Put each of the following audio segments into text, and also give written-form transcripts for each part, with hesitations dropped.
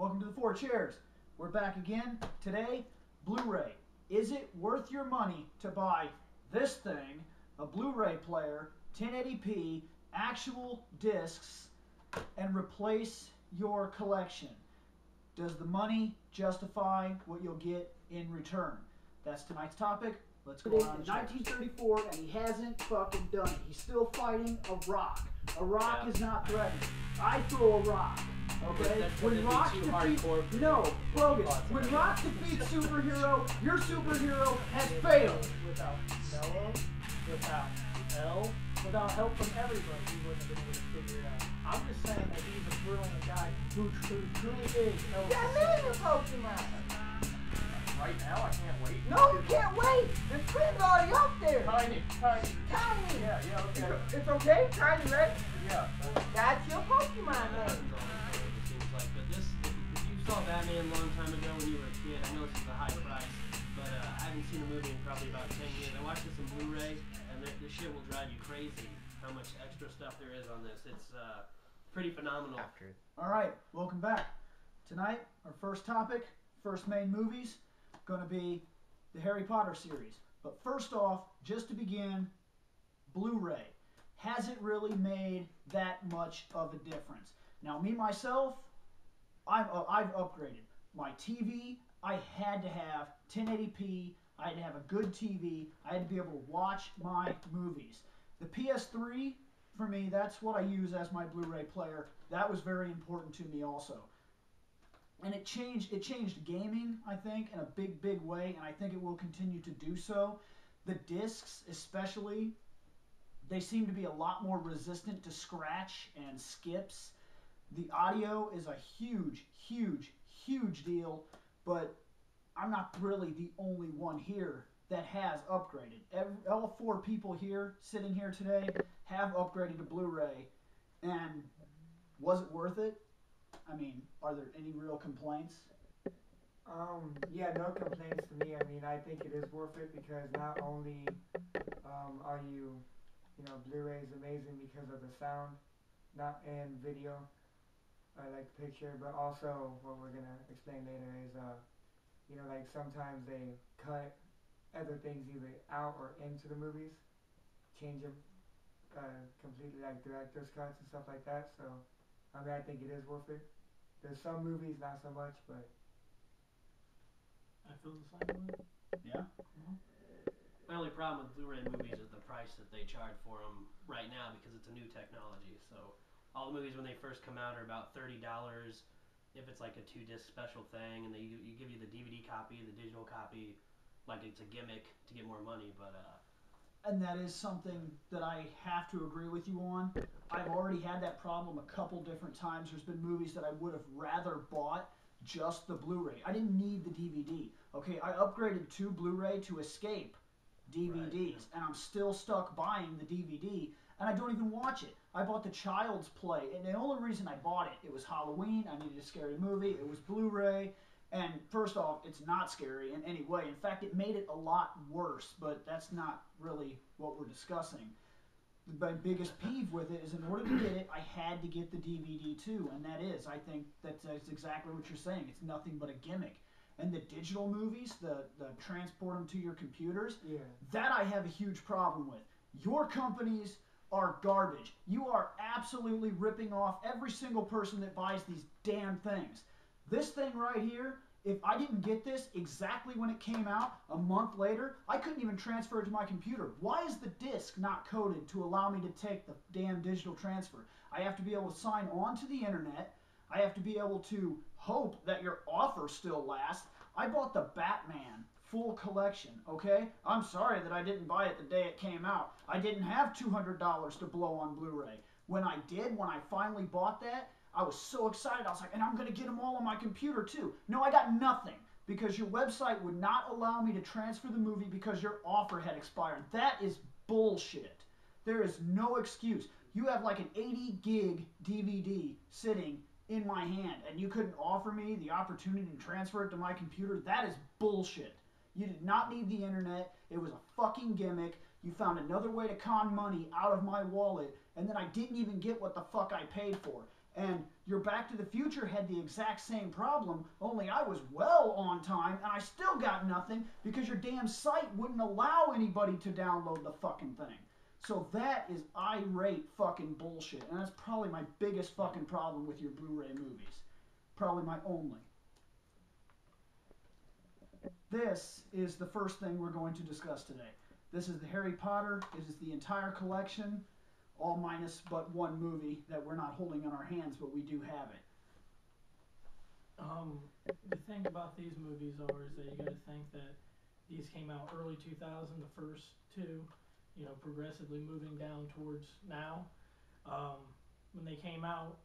Welcome to the Four Chairs. We're back again. Today, Blu-ray. Is it worth your money to buy this thing, a Blu-ray player, 1080p, actual discs, and replace your collection? Does the money justify what you'll get in return? That's tonight's topic. Let's go on. 1934, and he hasn't fucking done it. He's still fighting a rock. A rock is not threatening. I throw a rock. Okay? When Rock defeats... No, Logan. When Rock defeats superhero, your superhero has failed. Without Mello, without L, without help from everybody, he wouldn't have been able to figure it out. I'm just saying that he's a brilliant guy who truly is. That is a Pokemon! Right now, I can't wait. No, you can't wait! The screen's already up there! Tiny. Tiny! Yeah, okay. It's okay? Tiny, right? Yeah. That's your Pokemon name. But this, if you saw Batman a long time ago when you were a kid, I know this is a high price, but I haven't seen a movie in probably about 10 years. I watched this on Blu-ray, and this shit will drive you crazy how much extra stuff there is on this. It's pretty phenomenal. All right, welcome back. Tonight, our first topic, first main movies, going to be the Harry Potter series. But first off, just to begin, Blu-ray. Has it really made that much of a difference? Now, me, myself, I've upgraded. My TV, I had to have 1080p. I had to have a good TV. I had to be able to watch my movies. The PS3, for me, that's what I use as my Blu-ray player. That was very important to me also. And it changed gaming, I think, in a big way, and I think it will continue to do so. The discs, especially, they seem to be a lot more resistant to scratch and skips. The audio is a huge deal, but I'm not really the only one here that has upgraded. All four people here, sitting here today, have upgraded to Blu-ray, and was it worth it? I mean, are there any real complaints? Yeah, no complaints to me. I mean, I think it is worth it because not only are you know, Blu-ray is amazing because of the sound, and video, like the picture, but also what we're gonna explain later is, you know, like sometimes they cut other things either out or into the movies, change them completely, like director's cuts and stuff like that. So, I mean, I think it is worth it. There's some movies not so much, but I feel the same way. Yeah. My only problem with Blu-ray movies is the price that they charge for them right now because it's a new technology. So all the movies when they first come out are about $30 if it's like a 2-disc special thing, and they give you the DVD copy, the digital copy, like it's a gimmick to get more money. But and that is something that I have to agree with you on. I've already had that problem a couple different times. There's been movies that I would have rather bought just the Blu-ray. I didn't need the DVD. Okay, I upgraded to Blu-ray to escape DVDs, right, and I'm still stuck buying the DVD, and I don't even watch it. I bought the Child's Play, and the only reason I bought it, it was Halloween, I needed a scary movie, it was Blu-ray, and first off, it's not scary in any way. In fact, it made it a lot worse, but that's not really what we're discussing. My biggest peeve with it is in order to get it, I had to get the DVD too, and that is, I think that's exactly what you're saying. It's nothing but a gimmick. And the digital movies, the transport them to your computers, yeah, that I have a huge problem with. Your companies are garbage. You are absolutely ripping off every single person that buys these damn things. This thing right here, if I didn't get this exactly when it came out, a month later, I couldn't even transfer it to my computer. Why is the disc not coded to allow me to take the damn digital transfer? I have to be able to sign on to the internet. I have to be able to hope that your offer still lasts. I bought the Batman full collection, okay? I'm sorry that I didn't buy it the day it came out. I didn't have $200 to blow on Blu-ray. When I did, when I finally bought that, I was so excited. I was like, and I'm going to get them all on my computer too. No, I got nothing because your website would not allow me to transfer the movie because your offer had expired. That is bullshit. There is no excuse. You have like an 80 gig DVD sitting in my hand and you couldn't offer me the opportunity to transfer it to my computer. That is bullshit. You did not need the internet. It was a fucking gimmick. You found another way to con money out of my wallet, and then I didn't even get what the fuck I paid for. And your Back to the Future had the exact same problem, only I was well on time and I still got nothing because your damn site wouldn't allow anybody to download the fucking thing. So that is irate fucking bullshit. And that's probably my biggest fucking problem with your Blu-ray movies. Probably my only. This is the first thing we're going to discuss today. This is the Harry Potter. It is the entire collection, all minus but one movie that we're not holding in our hands, but we do have it. The thing about these movies are is that you got to think that these came out early 2000, the first two, you know, progressively moving down towards now. When they came out,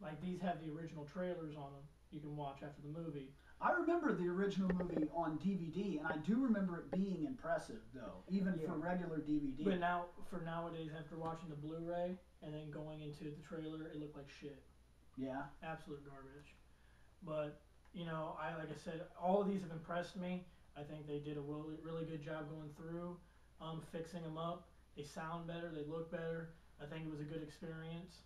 like these have the original trailers on them. You can watch after the movie. I remember the original movie on DVD, and I do remember it being impressive, though, even for regular DVD. But now, for nowadays, after watching the Blu-ray and then going into the trailer, it looked like shit. Yeah. Absolute garbage. But, you know, like I said, all of these have impressed me. I think they did a really good job going through, fixing them up. They sound better. They look better. I think it was a good experience.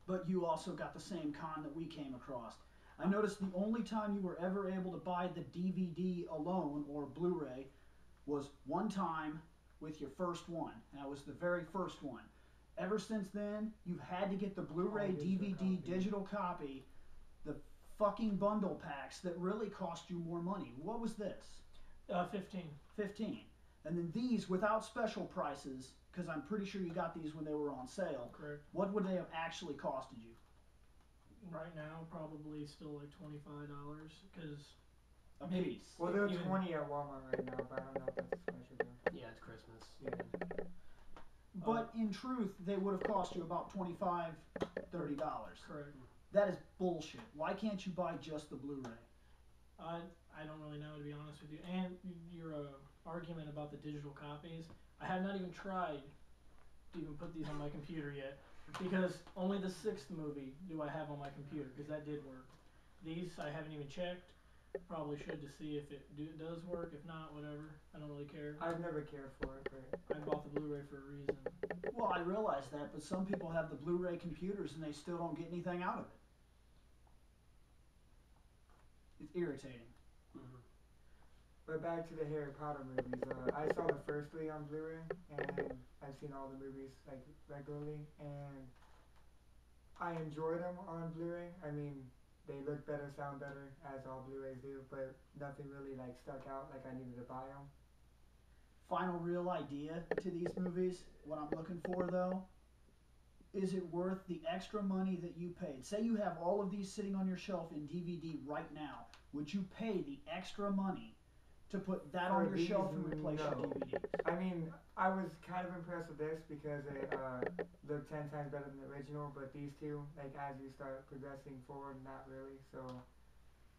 But you also got the same con that we came across. I noticed the only time you were ever able to buy the DVD alone, or Blu-ray, was one time with your first one. And that was the very first one. Ever since then, you've had to get the Blu-ray, DVD, digital copy, the fucking bundle packs that really cost you more money. What was this? 15. 15. And then these, without special prices, because I'm pretty sure you got these when they were on sale. Correct. What would they have actually costed you? Right now, probably still like $25, because A piece. Well, they're 20 at Walmart right now, but I don't know if that's a special deal. Yeah, it's Christmas. Yeah. But in truth, they would have cost you about $25, $30. Correct. That is bullshit. Why can't you buy just the Blu-ray? I don't really know, to be honest with you. And your argument about the digital copies, I have not even tried to even put these on my computer yet, because only the 6th movie do I have on my computer, because that did work. These I haven't even checked. Probably should to see if it does work. If not, whatever. I don't really care. I've never cared for it, but I bought the Blu-ray for a reason. Well, I realize that, but some people have the Blu-ray computers and they still don't get anything out of it. It's irritating. Mm-hmm. But back to the Harry Potter movies. I saw the first 3 on Blu-ray, and I've seen all the movies like regularly, and I enjoyed them on Blu-ray. I mean, they look better, sound better, as all Blu-rays do, but nothing really like stuck out like I needed to buy them. Final real idea to these movies, what I'm looking for though, is it worth the extra money that you paid? Say you have all of these sitting on your shelf in DVD right now. Would you pay the extra money to put that on your shelf and replace your DVDs? I mean, I was kind of impressed with this because it looked 10 times better than the original, but these two, like as you start progressing forward, not really. So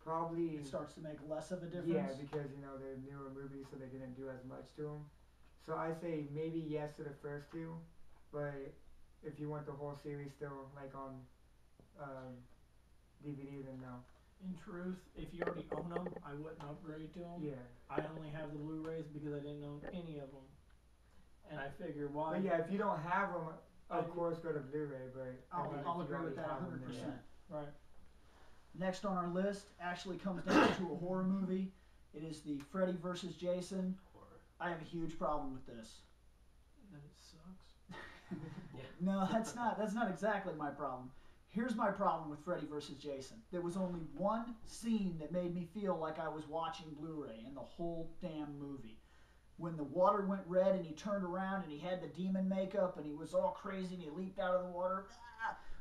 probably It starts to make less of a difference? Yeah, because you know they're newer movies, so they didn't do as much to them. So I say maybe yes to the first 2, but if you want the whole series still like on DVD, then no. In truth, if you already own them, I wouldn't upgrade to them. Yeah. I only have the Blu-rays because I didn't own any of them. And I figure why... But yeah, if you don't have them, of course go to Blu-ray, but... I'll if you agree with already that have 100%. them, then Right. Next on our list actually comes down to a horror movie. It is the Freddy vs. Jason. Horror. I have a huge problem with this. That it sucks. No, that's not exactly my problem. Here's my problem with Freddy vs. Jason. There was only one scene that made me feel like I was watching Blu-ray in the whole damn movie. When the water went red and he turned around and he had the demon makeup and he was all crazy and he leaped out of the water.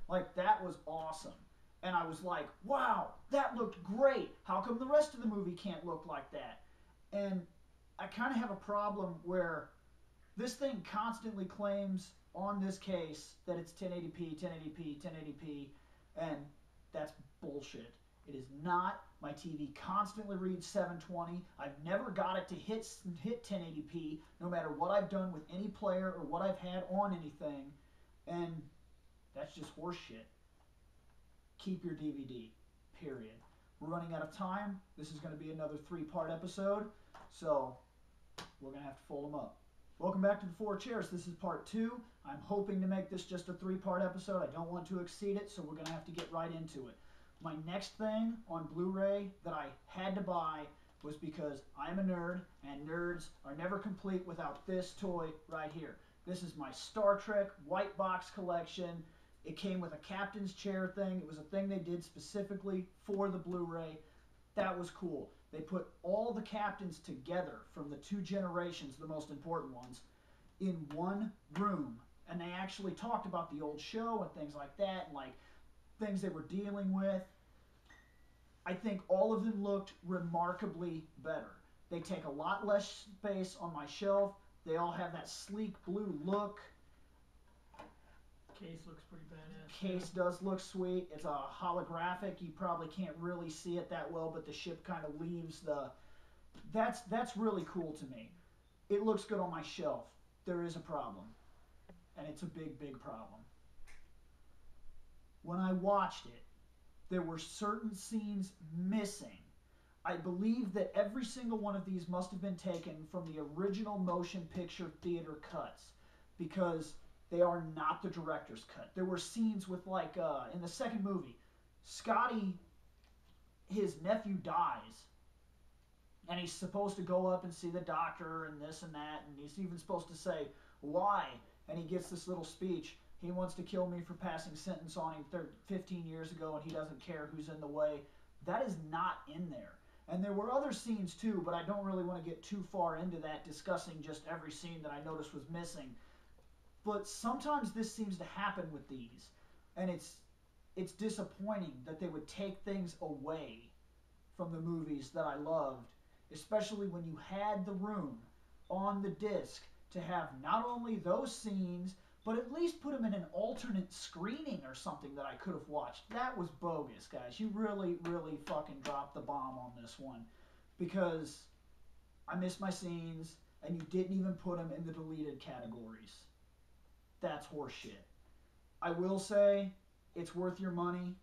Like, that was awesome. And I was like, wow, that looked great. How come the rest of the movie can't look like that? And I kind of have a problem where this thing constantly claims on this case that it's 1080p, 1080p, 1080p, and that's bullshit. It is not. My TV constantly reads 720. I've never got it to hit 1080p, no matter what I've done with any player or what I've had on anything, and that's just horseshit. Keep your DVD, period. We're running out of time. This is going to be another 3-part episode, so we're going to have to fold them up. Welcome back to the Four Chairs. This is part 2. I'm hoping to make this just a 3-part episode. I don't want to exceed it, so we're going to have to get right into it. My next thing on Blu-ray that I had to buy was because I'm a nerd, and nerds are never complete without this toy right here. This is my Star Trek white box collection. It came with a captain's chair thing. It was a thing they did specifically for the Blu-ray. That was cool. They put all the captains together from the 2 generations, the most important ones, in one room. And they actually talked about the old show and things like that, and like things they were dealing with. I think all of them looked remarkably better. They take a lot less space on my shelf. They all have that sleek blue look. Case looks pretty badass. Case does look sweet. It's a holographic. You probably can't really see it that well, but the ship kind of leaves the... That's really cool to me. It looks good on my shelf. There is a problem. And it's a big, big problem. When I watched it, there were certain scenes missing. I believe that every single one of these must have been taken from the original motion picture theater cuts, because they are not the director's cut. There were scenes with, like, in the second movie, Scotty, his nephew dies, and he's supposed to go up and see the doctor and this and that, and he's even supposed to say, why? And he gets this little speech. He wants to kill me for passing sentence on him 15 years ago, and he doesn't care who's in the way. That is not in there. And there were other scenes too, but I don't really want to get too far into that, discussing just every scene that I noticed was missing. But sometimes this seems to happen with these, and it's disappointing that they would take things away from the movies that I loved, especially when you had the room on the disc to have not only those scenes, but at least put them in an alternate screening or something that I could have watched. That was bogus, guys. You really, really fucking dropped the bomb on this one, because I missed my scenes, and you didn't even put them in the deleted categories. That's horseshit. I will say it's worth your money,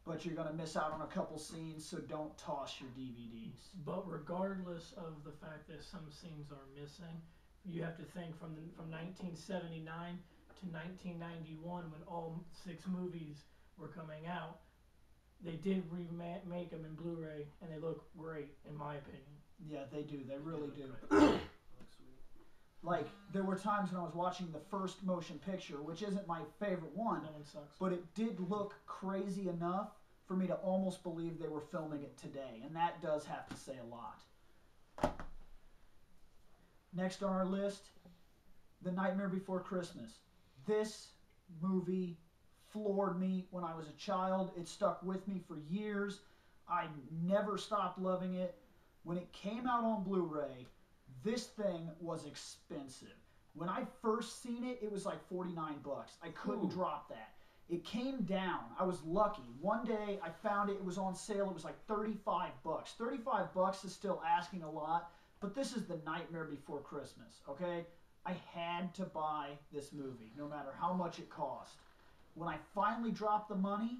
but you're going to miss out on a couple scenes, so don't toss your DVDs. But regardless of the fact that some scenes are missing, you have to think from 1979 to 1991, when all 6 movies were coming out, they did remake them in Blu-ray, and they look great, in my opinion. Yeah, they do. They really do. Like, there were times when I was watching the first motion picture, which isn't my favorite one, That one sucks. but it did look crazy enough for me to almost believe they were filming it today, and that does have to say a lot. Next on our list, The Nightmare Before Christmas. This movie floored me when I was a child. It stuck with me for years. I never stopped loving it. When it came out on Blu-ray, this thing was expensive. When I first seen it, it was like $49. I couldn't drop that. It came down. I was lucky. One day I found it. It was on sale. It was like $35. $35 is still asking a lot, but this is The Nightmare Before Christmas, okay? I had to buy this movie, no matter how much it cost. When I finally dropped the money,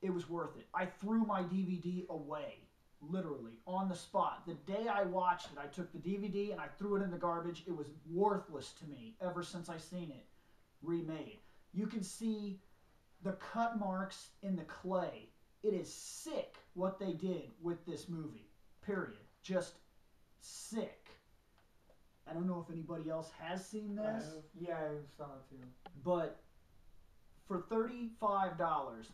it was worth it. I threw my DVD away. Literally, on the spot. The day I watched it, I took the DVD and I threw it in the garbage. It was worthless to me ever since I seen it remade. You can see the cut marks in the clay. It is sick what they did with this movie. Period. Just sick. I don't know if anybody else has seen this. Yeah, I saw it too. But for $35,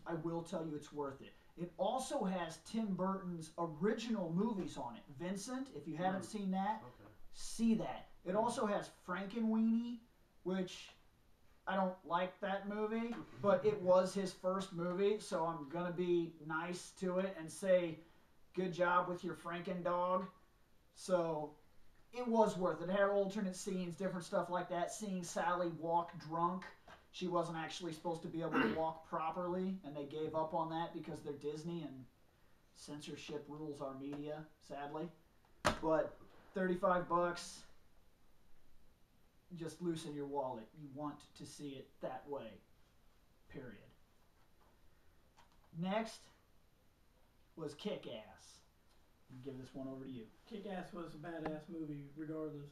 I will tell you it's worth it. It also has Tim Burton's original movies on it. Vincent, if you haven't seen that, see that. It also has Frankenweenie, which I don't like that movie, but it was his first movie, so I'm going to be nice to it and say, good job with your Franken dog. So it was worth it. It had alternate scenes, different stuff like that. Seeing Sally walk drunk. She wasn't actually supposed to be able to walk properly, and they gave up on that because they're Disney and censorship rules our media, sadly. But $35, just loosen your wallet. You want to see it that way, period. Next was Kick-Ass. I'll give this one over to you. Kick-Ass was a badass movie, regardless.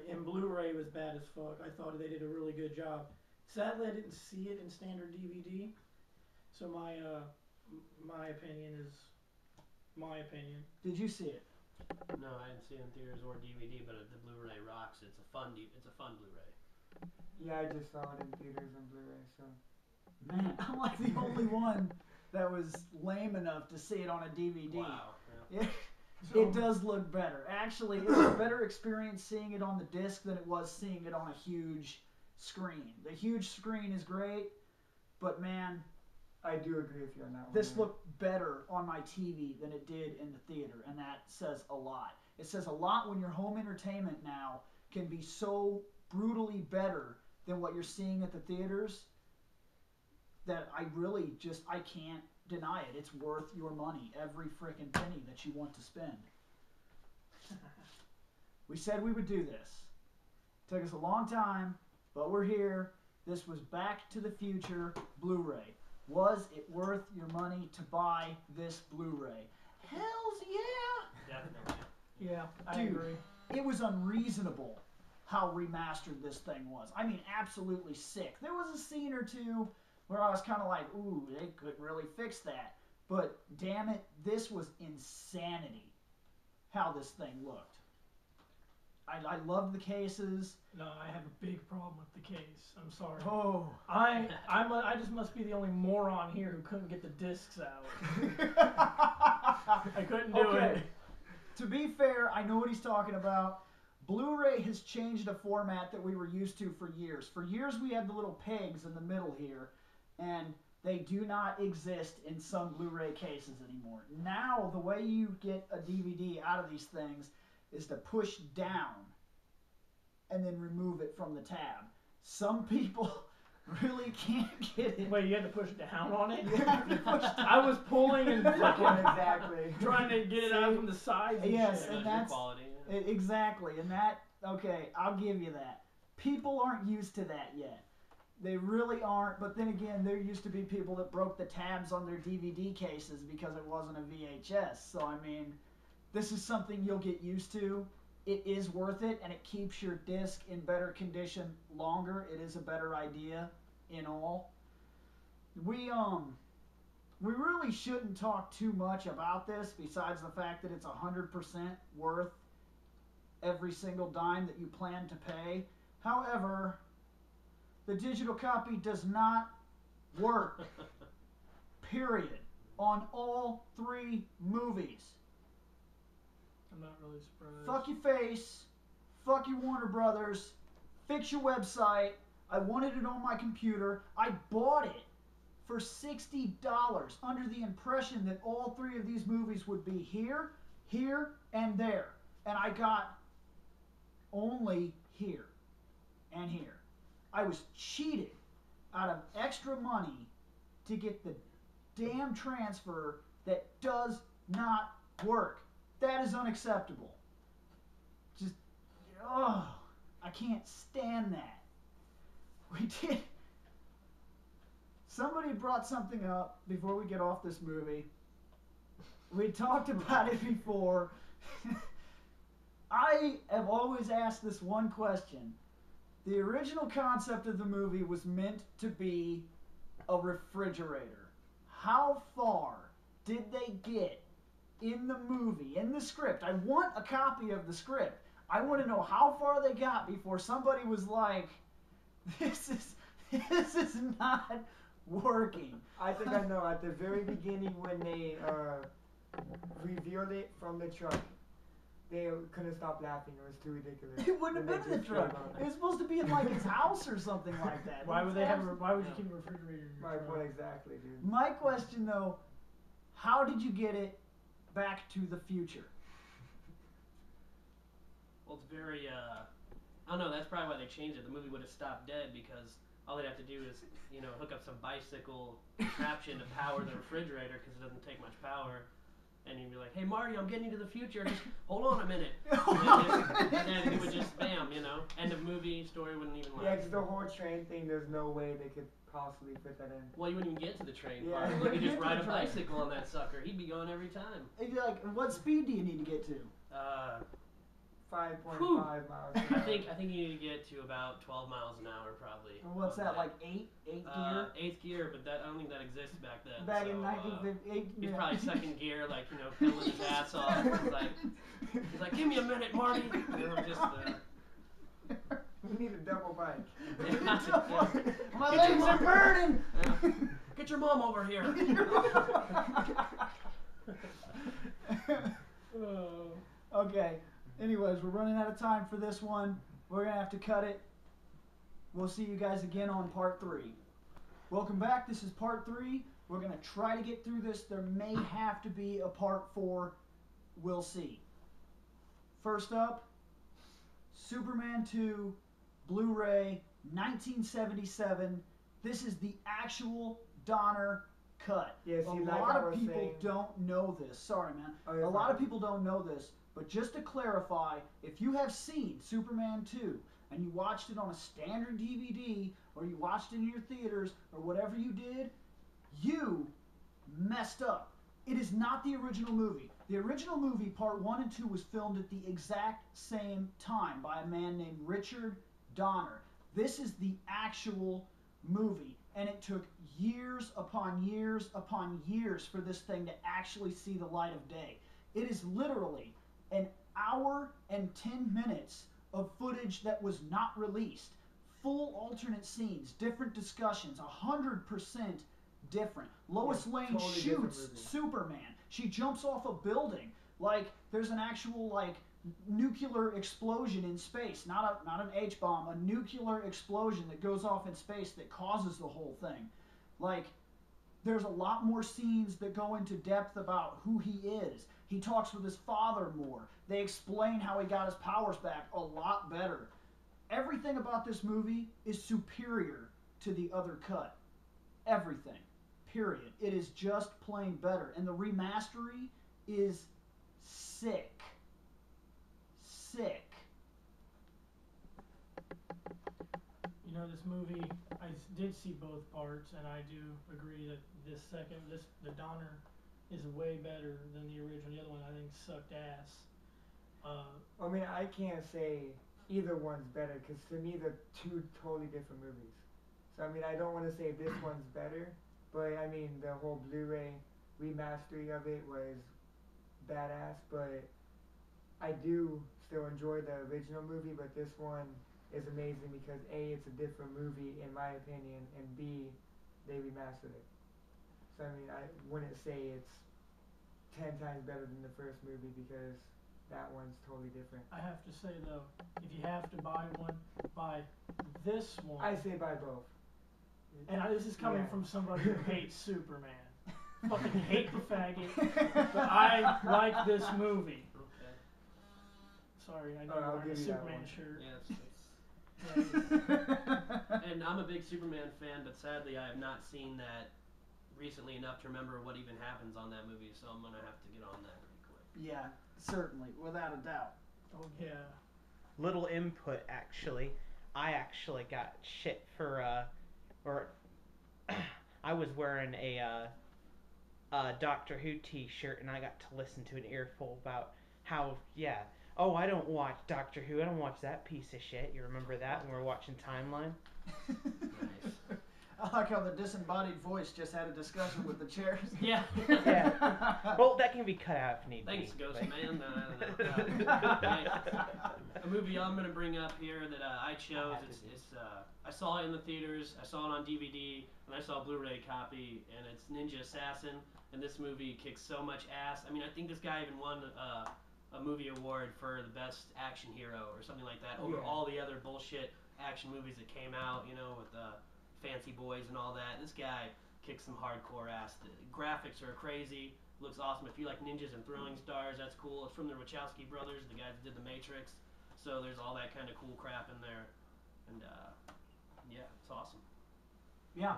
in Blu-ray was bad as fuck. I thought they did a really good job. Sadly, I didn't see it in standard DVD, so my opinion is my opinion. Did you see it? No, I didn't see it in theaters or DVD, but the Blu-ray rocks. It's a fun Blu-ray. Yeah, I just saw it in theaters and Blu-ray, so. Man, I'm like the only one that was lame enough to see it on a DVD. Wow. Yeah. It does look better. Actually, it was a better experience seeing it on the disc than it was seeing it on a huge screen. The huge screen is great, but man, I do agree with you on that one. this looked better on my TV than it did in the theater, and that says a lot. It says a lot when your home entertainment now can be so brutally better than what you're seeing at the theaters that I can't deny it. It's worth your money, every frickin' penny that you want to spend. We said we would do this. Took us a long time, but we're here. This was Back to the Future Blu-ray. Was it worth your money to buy this Blu-ray? Hells yeah! Definitely. Yeah, I Dude, agree. It was unreasonable how remastered this thing was. I mean, absolutely sick. There was a scene or two where I was kind of like, ooh, they could really fix that. But damn it, this was insanity how this thing looked. I loved the cases. No, I have a big problem with the case. I'm sorry. Oh. I just must be the only moron here who couldn't get the discs out. I couldn't do it. To be fair, I know what he's talking about. Blu-ray has changed a format that we were used to for years. For years we had the little pegs in the middle here, and they do not exist in some Blu-ray cases anymore. Now, the way you get a DVD out of these things is to push down and then remove it from the tab. Some people really can't get it. Wait, you had to push down on it? You have to push down. I was pulling and fucking Exactly. trying to get it out from the sides and Yes, shit. and Your that's quality. exactly, and that, okay, I'll give you that. People aren't used to that yet. They really aren't, but then again, there used to be people that broke the tabs on their DVD cases because it wasn't a VHS. So, I mean, this is something you'll get used to. It is worth it, and it keeps your disc in better condition longer. It is a better idea in all. We really shouldn't talk too much about this besides the fact that it's 100% worth every single dime that you plan to pay. However, the digital copy does not work, period, on all 3 movies. I'm not really surprised. Fuck your face, fuck you Warner Brothers, fix your website. I wanted it on my computer. I bought it for $60 under the impression that all 3 of these movies would be here, here, and there. And I got only here and here. I was cheated out of extra money to get the damn transfer that does not work. That is unacceptable. Just, oh, I can't stand that. We did. Somebody brought something up before we get off this movie. We talked about it before. I have always asked this one question. The original concept of the movie was meant to be a refrigerator. How far did they get in the movie, in the script? I want a copy of the script. I want to know how far they got before somebody was like, this is not working. I think I know. At the very beginning when they revealed it from the truck, they couldn't stop laughing. It was too ridiculous. It wouldn't have been in the truck. It was supposed to be in like his house or something like that. Why would you keep a refrigerator in your Right, truck? well, exactly, dude. My question though, how did you get it back to the future? Well, it's very, I don't know, that's probably why they changed it. The movie would have stopped dead because all they'd have to do is, hook up some bicycle contraption to power the refrigerator because it doesn't take much power. And you'd be like, hey, Marty, I'm getting you to the future. Just hold on a minute. And then it would just, bam, end of movie, story wouldn't even last. Yeah, because the whole train thing, there's no way they could possibly fit that in. Well, you wouldn't even get to the train Yeah. part. You could just ride a Get to the train. bicycle on that sucker. He'd be gone every time. And you're like, what speed do you need to get to? 5.5 miles. I think you need to get to about 12 miles an hour probably. What's that, like eighth gear? Eighth gear, but I don't think that exists back then. Back so, in 1958. he's probably second gear, like, you know, pedaling his ass off. He's like, give me a minute, Marty. You know, just. We need a double bike. My legs are burning. Get your mom over here. Okay. Anyways, we're running out of time for this one. We're gonna have to cut it. We'll see you guys again on part 3. Welcome back. This is part 3. We're gonna try to get through this. There may have to be a part 4. We'll see. First up, Superman 2, Blu-ray, 1977. This is the actual Donner cut. Yeah, see, a like lot I of was people saying- don't know this. Sorry, man. Oh, you're A lot fine. of people don't know this, but just to clarify, if you have seen Superman 2 and you watched it on a standard DVD or you watched it in your theaters or whatever you did, you messed up. It is not the original movie. The original movie, part 1 and 2, was filmed at the exact same time by a man named Richard Donner. This is the actual movie, and it took years upon years upon years for this thing to actually see the light of day. It is literally an hour and 10 minutes of footage that was not released. Full alternate scenes, different discussions, 100% different. Lois Yeah, Lane totally different shoots movie. Superman. She jumps off a building. Like, there's an actual, like, nuclear explosion in space. Not an H-bomb, a nuclear explosion that goes off in space that causes the whole thing. Like, there's a lot more scenes that go into depth about who he is. He talks with his father more. They explain how he got his powers back a lot better. Everything about this movie is superior to the other cut. Everything. Period. It is just plain better. And the remastery is sick. Sick. You know, this movie, I did see both parts, and I do agree that the Donner is way better than the original. The other one, I think, sucked ass. I mean, I can't say either one's better because to me they're two totally different movies. So I mean, I don't want to say this one's better, but I mean the whole Blu-ray remastery of it was badass. But I do still enjoy the original movie, but this one is amazing because A, it's a different movie in my opinion, and B, they remastered it. So I mean, I wouldn't say it's 10 times better than the first movie because that one's totally different. I have to say, though, if you have to buy one, buy this one. I say buy both. And this is coming Yeah. from somebody who hates Superman. Fucking hate the faggot, but I like this movie. Okay. Sorry, I know Oh, you're I'll wearing a give you that Superman one. shirt. Yeah, Yeah, and I'm a big Superman fan, but sadly I have not seen that recently enough to remember what even happens on that movie, so I'm gonna have to get on that pretty quick. Yeah, certainly, without a doubt. oh yeah. Little input, actually. I actually got shit for I was wearing a Doctor Who T-shirt, and I got to listen to an earful about how oh, I don't watch Doctor Who. I don't watch that piece of shit. You remember that when we were watching Timeline? Nice. I like how the disembodied voice just had a discussion with the chairs. Yeah. Yeah. Well, that can be cut out if need Thanks, be. Ghost but- Man. Hey, a movie I'm gonna bring up here that I chose. I saw it in the theaters. I saw it on DVD, and I saw a Blu-ray copy, and it's Ninja Assassin. And this movie kicks so much ass. I mean, I think this guy even won a movie award for the best action hero or something like that over Yeah. all the other bullshit action movies that came out. You know, with Fancy Boys and all that. This guy kicks some hardcore ass. The graphics are crazy. Looks awesome. If you like ninjas and throwing stars, that's cool. It's from the Wachowski brothers, the guys that did The Matrix. So there's all that kind of cool crap in there. And yeah, it's awesome. Yeah.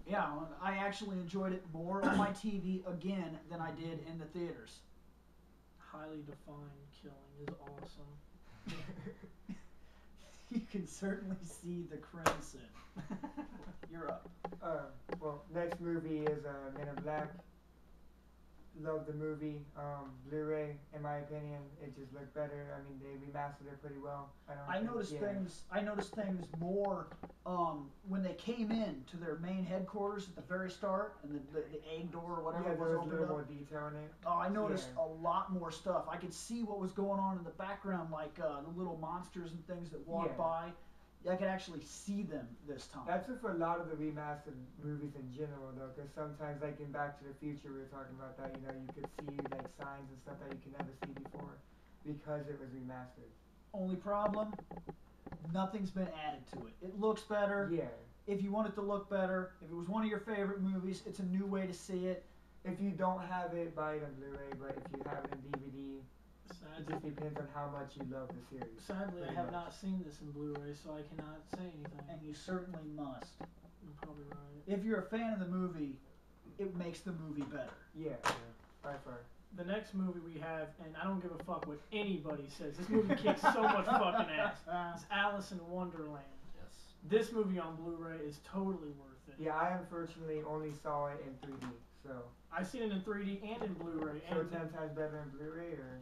Yeah, I actually enjoyed it more on my TV again than I did in the theaters. Highly defined killing is awesome. You can certainly see the crimson. You're up. Well, next movie is Men in Black. love the movie. Blu-ray, in my opinion, it just looked better. I mean, they remastered it pretty well. I noticed things more when they came in to their main headquarters at the very start, and the egg door or whatever Yeah, was there was a opened little up. more detail in it. Oh, I noticed Yeah. a lot more stuff. I could see what was going on in the background, like the little monsters and things that walked Yeah. by. I could actually see them this time. That's it for a lot of the remastered movies in general, though, because sometimes, like in Back to the Future, we were talking about that. You know, you could see like signs and stuff that you could never see before because it was remastered. Only problem, nothing's been added to it. It looks better. Yeah. If you want it to look better, if it was one of your favorite movies, it's a new way to see it. If you don't have it, buy it on Blu-ray. But if you have it on DVD, it Sadly, just depends on how much you love the series. sadly I pretty have much. not seen this in Blu-ray, so I cannot say anything. And you certainly must. You're probably right. If you're a fan of the movie, it makes the movie better. Yeah. By far. The next movie we have, and I don't give a fuck what anybody says, this movie kicks so much fucking ass. It's Alice in Wonderland. Yes. This movie on Blu-ray is totally worth it. Yeah, I unfortunately only saw it in 3D, so. I've seen it in 3D and in Blu-ray. So And 10 times better in Blu-ray, or?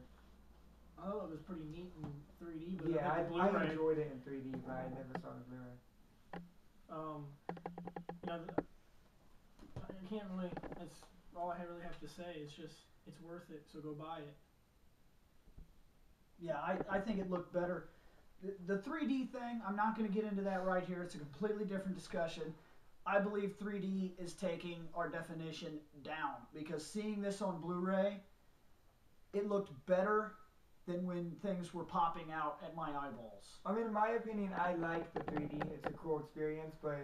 oh, it was pretty neat in 3D, but Yeah, I I think the Blu-ray. enjoyed it in 3D, but I never saw the Blu-ray. You know, I can't really. That's all I really have to say. It's just, it's worth it. So go buy it. Yeah, I think it looked better. The 3D thing, I'm not going to get into that right here. It's a completely different discussion. I believe 3D is taking our definition down because seeing this on Blu-ray, it looked better than when things were popping out at my eyeballs. I mean, in my opinion, I like the 3D. It's a cool experience, but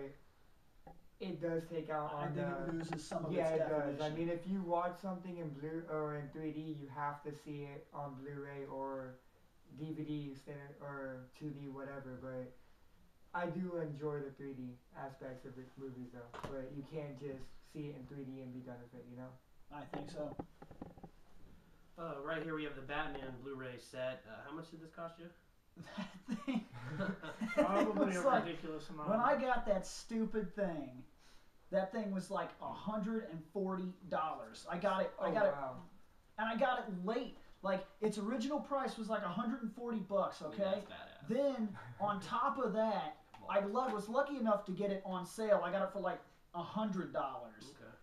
it does take out I on think the. it loses some of Yeah, its it definition. does. I mean, if you watch something in blue or in 3D, you have to see it on Blu-ray or DVD or 2D, whatever. But I do enjoy the 3D aspects of the movies, though. But you can't just see it in 3D and be done with it, you know? I think so. Right here we have the Batman Blu-ray set. How much did this cost you? That thing. Probably It's a like, ridiculous amount. when I got that stupid thing, that thing was like $140. I got it. I got it, Wow. and I got it late. Like its original price was like $140. Okay. That's badass. Then on top of that, I was lucky enough to get it on sale. I got it for like $100, Okay.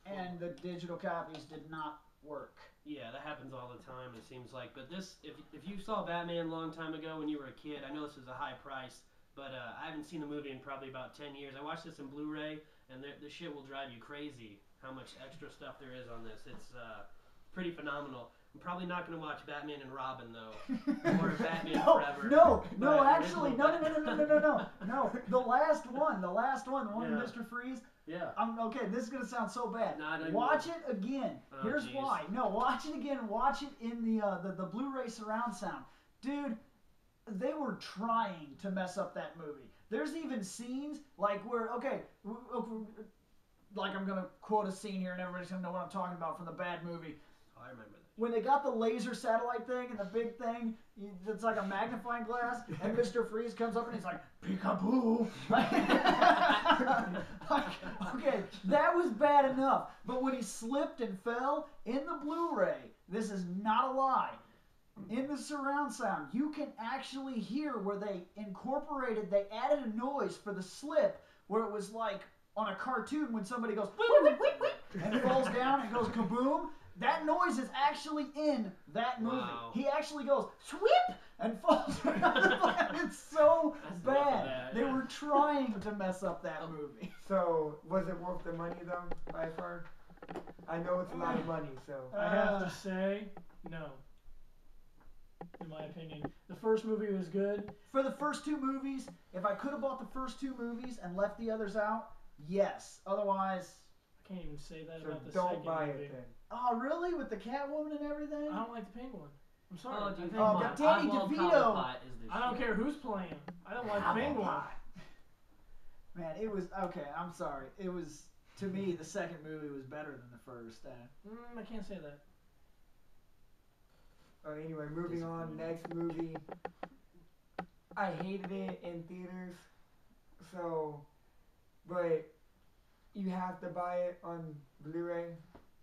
and the digital copies did not work. Yeah, that happens all the time, it seems like. But this, if you saw Batman a long time ago when you were a kid, I know this is a high price, but I haven't seen the movie in probably about 10 years. I watched this in Blu-ray, and the shit will drive you crazy how much extra stuff there is on this. It's pretty phenomenal. I'm probably not going to watch Batman and Robin, though, or Batman Forever. No, but actually, no. original The last one, the one Yeah. with Mr. Freeze. Yeah. Okay, this is gonna sound so bad. No, I know you Watch won't. it again. Oh, Here's geez. why. No, watch it again. Watch it in the Blu-ray surround sound, dude. They were trying to mess up that movie. There's even scenes like where like I'm gonna quote a scene here, and everybody's gonna know what I'm talking about from the bad movie. Oh, I remember that. When they got the laser satellite thing and the big thing, it's like a magnifying glass, and Mr. Freeze comes up and he's like, peekaboo. Okay, that was bad enough. But when he slipped and fell in the Blu-ray, this is not a lie. In the surround sound, you can actually hear where they added a noise for the slip, where it was like on a cartoon when somebody goes, whip, whip, whip, whip, and falls down and goes kaboom. That noise is actually in that movie. Wow. He actually goes swip and falls down. It's so That's enough of bad. that, They yeah. were trying to mess up that movie. So, was it worth the money, though, by far? I know it's a lot of money, so. I have to say, no. In my opinion, the first movie was good. For the first two movies, if I could have bought the first two movies and left the others out, yes. Otherwise, I can't even say that So about the don't second buy movie. it then. oh really? With the Catwoman and everything? I don't like the Penguin. I'm sorry. Oh, I dude, think- Oh, come but on. Danny Oswald DeVito. Cobblepot is the I don't shit. care who's playing. I don't like the Penguin. Man, it was okay. I'm sorry. It was, to me, the second movie was better than the first. I can't say that. Anyway, moving on. Next movie. I hated it in theaters, so, but you have to buy it on Blu-ray.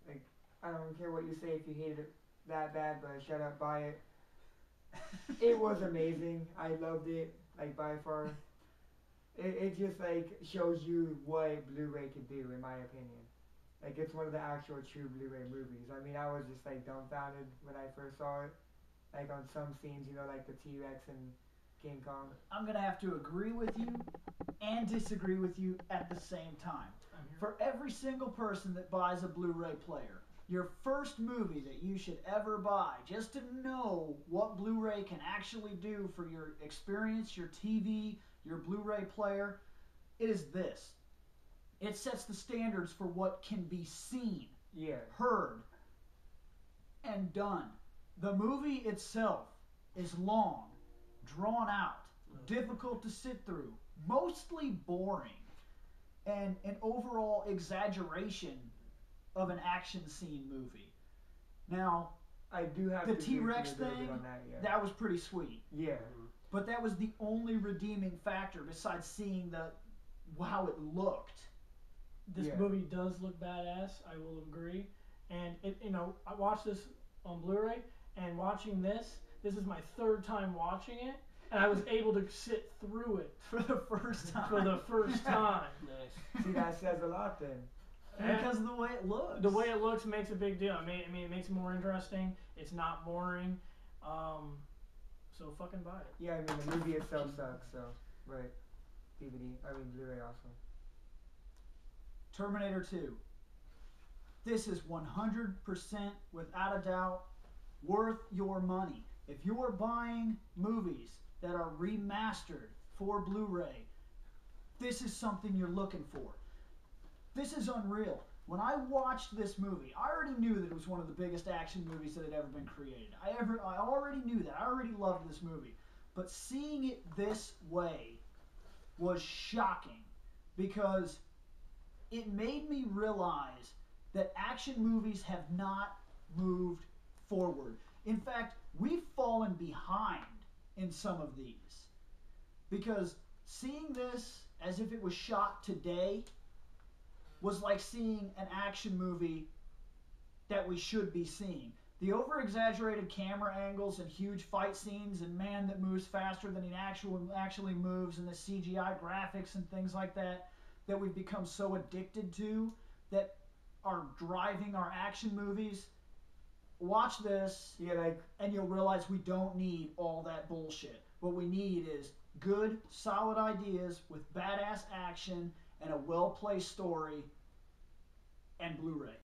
Like, I don't care what you say if you hate it that bad, but shut up, buy it. It was amazing. I loved it, like by far. It just like shows you what Blu-ray could do, in my opinion. Like it's one of the actual true Blu-ray movies. I mean, I was just like dumbfounded when I first saw it. Like on some scenes, you know, like the T-Rex and King Kong. I'm gonna have to agree with you and disagree with you at the same time. I'm here. For every single person that buys a Blu-ray player, your first movie that you should ever buy, just to know what Blu-ray can actually do for your experience, your TV, your Blu-ray player, it is this. It sets the standards for what can be seen, Yeah. heard, and done. The movie itself is long, drawn out, difficult to sit through, mostly boring, and an overall exaggeration of an action scene movie. Now, I do have the to agree with T-Rex you a little bit thing, on that, yeah. that was pretty sweet. Yeah. But that was the only redeeming factor besides seeing how it looked. This Yeah. movie does look badass. I will agree. And I watched this on Blu-ray, and watching this is my third time watching it, and I was able to sit through it For the first time. for the first time. Nice. See, that says a lot then. Because of the way it looks. The way it looks makes a big deal. I mean, it makes it more interesting. It's not boring. So fucking buy it. Yeah, I mean, the movie itself sucks, so. Right. Blu-ray also. Terminator 2. This is 100% without a doubt worth your money. If you are buying movies that are remastered for Blu-ray, this is something you're looking for. This is unreal. When I watched this movie, I already knew that it was one of the biggest action movies that had ever been created. I already knew that. I already loved this movie. But seeing it this way was shocking because it made me realize that action movies have not moved forward. In fact, we've fallen behind in some of these. Because seeing this as if it was shot today was like seeing an action movie that we should be seeing. The over-exaggerated camera angles and huge fight scenes and man that moves faster than he actually moves and the CGI graphics and things like that we've become so addicted to that are driving our action movies. Watch this, and you'll realize we don't need all that bullshit. What we need is good, solid ideas with badass action and a well-placed story and Blu-ray.